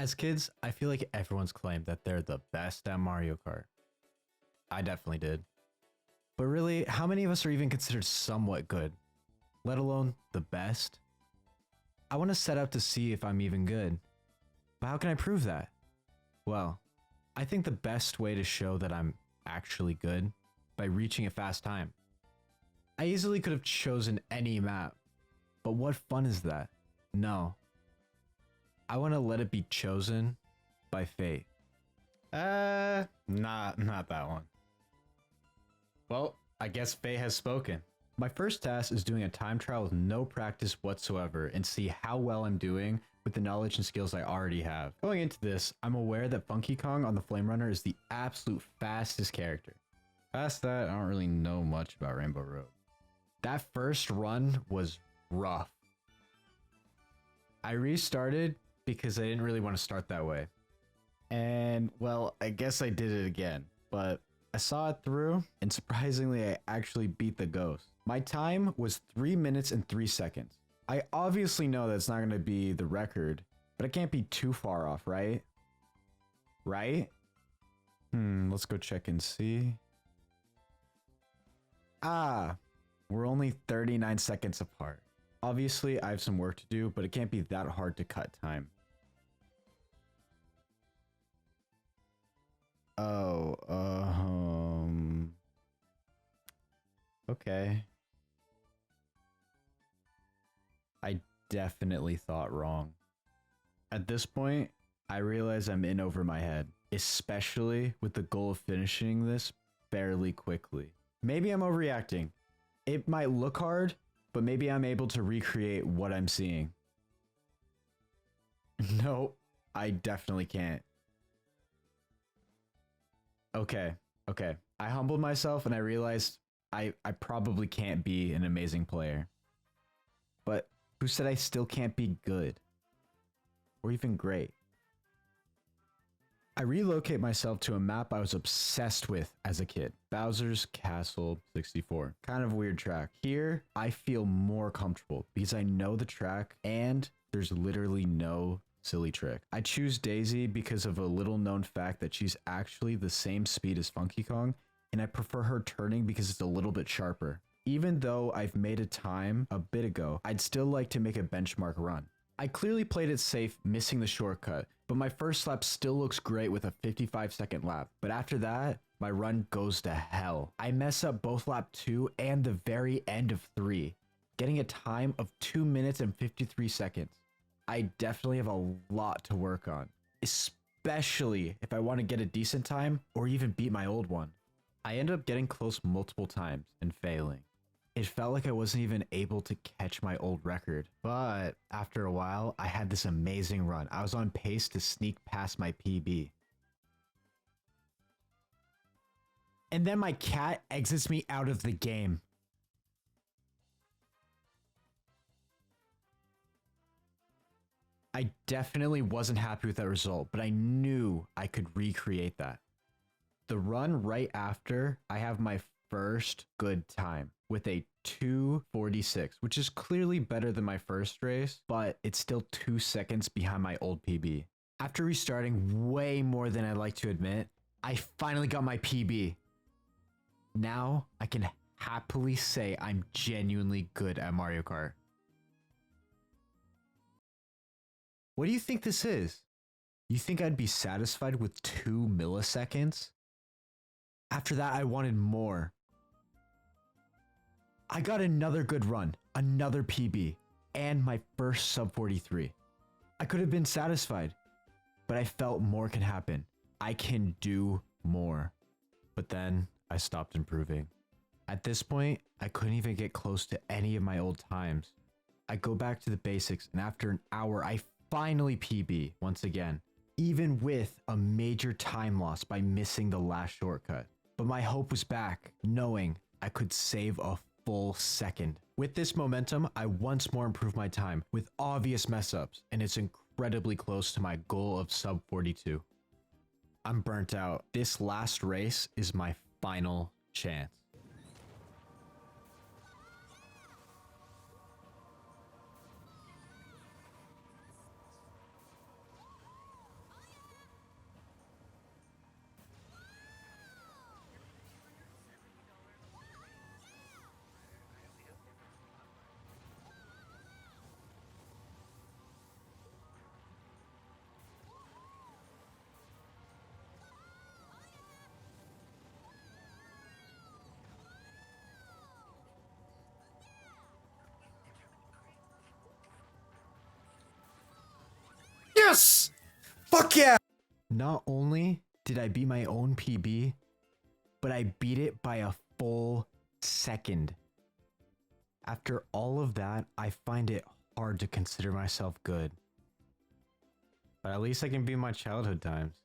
As kids, I feel like everyone's claimed that they're the best at Mario Kart. I definitely did. But really, how many of us are even considered somewhat good, let alone the best? I want to set out to see if I'm even good. But how can I prove that? Well, I think the best way to show that I'm actually good by reaching a fast time. I easily could have chosen any map, but what fun is that? No. I want to let it be chosen by fate. Not that one. Well, I guess fate has spoken. My first task is doing a time trial with no practice whatsoever and see how well I'm doing with the knowledge and skills I already have. Going into this, I'm aware that Funky Kong on the Flame Runner is the absolute fastest character. Past that, I don't really know much about Rainbow Road. That first run was rough. I restarted because I didn't really want to start that way. And, well, I guess I did it again, but I saw it through, and surprisingly, I actually beat the ghost. My time was 3 minutes and 3 seconds. I obviously know that's not going to be the record, but it can't be too far off, right? Right? Let's go check and see. Ah, we're only 39 seconds apart. Obviously, I have some work to do, but it can't be that hard to cut time. Oh, okay. I definitely thought wrong. At this point, I realize I'm in over my head, especially with the goal of finishing this fairly quickly. Maybe I'm overreacting. It might look hard, but maybe I'm able to recreate what I'm seeing. Nope, I definitely can't. Okay. I humbled myself and I realized I probably can't be an amazing player. But who said I still can't be good? Or even great? I relocate myself to a map I was obsessed with as a kid. Bowser's Castle 64. Kind of a weird track. Here, I feel more comfortable because I know the track and there's literally no silly trick. I choose Daisy because of a little known fact that she's actually the same speed as Funky Kong, and I prefer her turning because it's a little bit sharper. Even though I've made a time a bit ago, I'd still like to make a benchmark run. I clearly played it safe, missing the shortcut, but my first lap still looks great with a 55-second lap. But after that, my run goes to hell. I mess up both lap 2 and the very end of 3, getting a time of 2 minutes and 53 seconds. I definitely have a lot to work on, especially if I want to get a decent time or even beat my old one. I ended up getting close multiple times and failing. It felt like I wasn't even able to catch my old record, but after a while, I had this amazing run. I was on pace to sneak past my PB. And then my cat exits me out of the game. I definitely wasn't happy with that result, but I knew I could recreate that. The run right after, I have my first good time with a 2:46, which is clearly better than my first race, but it's still 2 seconds behind my old PB. After restarting way more than I'd like to admit, I finally got my PB. Now I can happily say I'm genuinely good at Mario Kart. What do you think this is? You think I'd be satisfied with 2 milliseconds? After that, I wanted more. I got another good run, another PB, and my first sub 43. I could have been satisfied, but I felt more can happen. I can do more. But then I stopped improving. At this point, I couldn't even get close to any of my old times. I go back to the basics, and after an hour, I finally PB once again, even with a major time loss by missing the last shortcut. But my hope was back, knowing I could save a full second. With this momentum, I once more improved my time with obvious mess ups, and it's incredibly close to my goal of sub 42. I'm burnt out. This last race is my final chance. Yes! Fuck yeah! Not only did I beat my own PB, but I beat it by a full second. After all of that, I find it hard to consider myself good. But at least I can beat my childhood times.